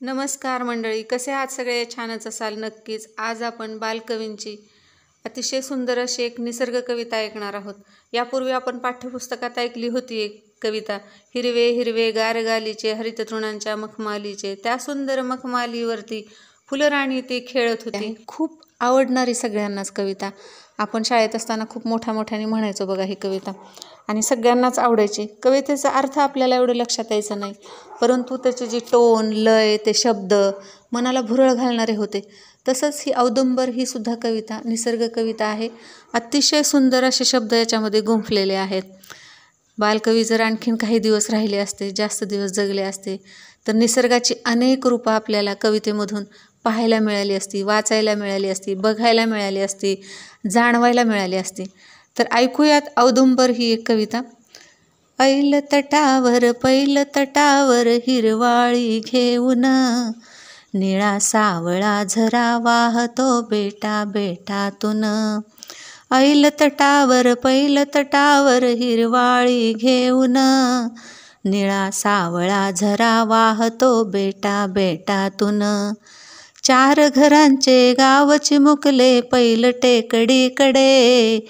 नमस्कार मंडळी, कसे आहात सगळे? छानच असाल नक्कीच। आज आपण बालकवींची अतिशय सुंदर अशी एक निसर्ग कविता ऐकणार आहोत। यापूर्वी आपण पाठ्यपुस्तकात ऐकली होती एक कविता, हिरवे हिरवे गार गालीचे हरित तृणांच्या मखमालीचे। त्या सुंदर मखमालीवरती फुलराणी ती खेळत होती। खूप आवडणारी सगळ्यांनाच कविता। आपण शाळेत असताना खूप मोठ्याने म्हणायचो बघा ही कविता, आणि सगळ्यांनाच आवडायची। कवितेचा अर्थ आपल्याला एवढं लक्षात यायचं नाही, परंतु त्याची जी टोन, लय, ते शब्द मनाला भुरळ घालणारे होते। तसंच ही औदुंबर ही सुद्धा कविता निसर्ग कविता आहे। अतिशय सुंदर असे शब्द याच्यामध्ये गुंफलेले आहेत। बालकवी जर आणखीन काही दिवस राहिले असते, जास्त दिवस जगले असते, तर निसर्गाची अनेक रूपं आपल्याला कवितेमधून पाहायला मिळाली असती, वाचायला मिळाली असती, बघायला मिळाली असती, जाणवायला मिळाली असती। तर ऐकूयात औदुंबर ही एक कविता। ऐल तटावर पैल तटावर हिरवाळी घेऊन, निळा सावळा झरा वाहतो बेटा बेटातून। ऐल तटावर पैल तटावर हिरवाळी घेऊन, निळा सावळा झरा वाहतो बेटा बेटातून। चार घरांचे गाव चिमुकले पैल टेकडीकडे,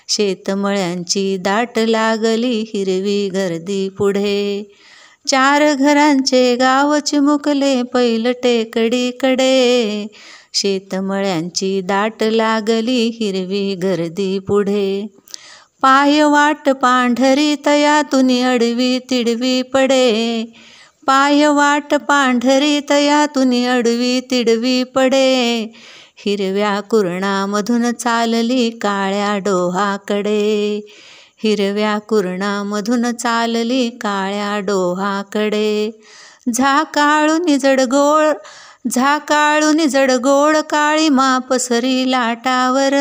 शेतमळ्यांची दाट लागली हिरवी गर्दी पुढे। चार घरांचे गाव चिमुकले पैल टेकडीकडे, शेतमळ्यांची दाट लागली हिरवी गर्दी पुढे। पाय वाट पांढरी तयातून अडवी तिडवी पडे, पाय वाट पांढरी तयातून अडवी तिडवी पडे। हिरव्या कुरणामधून चालली काळ्या डोहाकडे, हिरव्या कुरणामधून चालली काळ्या डोहाकडे। झाकाळून जडगोळ झाकाळून जडगोळ काळी माप सरी लाटावर,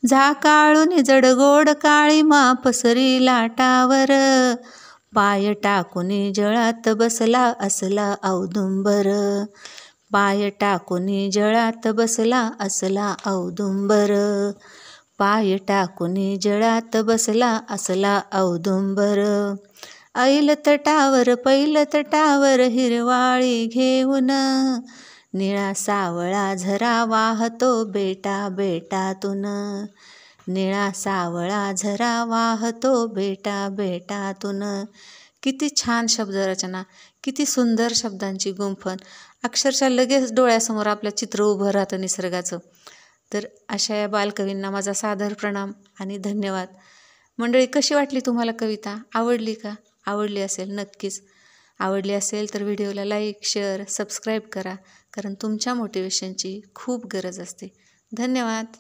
झाकाळून जडगोळ काळी माप सरी लाटावर। पाय टाकून जळात बसला असला औदुंबर, पाय टाकून जळात बसला असला औदुंबर, पाय टाकून जळात बसला असला औदुंबर। ऐल तटावर पैल तटावर हिरवाळी घेऊन, निळा सावळा झरा वाहतो बेटा बेटातून, निळा सावळा झरा वाहतो बेटा बेटातून। किती छान शब्दरचना, किती सुंदर शब्दांची गुंफण, अक्षरशः लगेच डोळ्यासमोर आपल्या चित्र उभं राहतं निसर्गाचं। तर अशा या बालकवींना माझा सादर प्रणाम आणि धन्यवाद। मंडळी, कशी वाटली तुम्हाला कविता? आवडली का? आवडली असेल नक्कीच। आवडली असेल तर व्हिडिओला लाईक, शेअर, सबस्क्राईब करा, कारण तुमच्या मोटिवेशनची खूप गरज असते। धन्यवाद।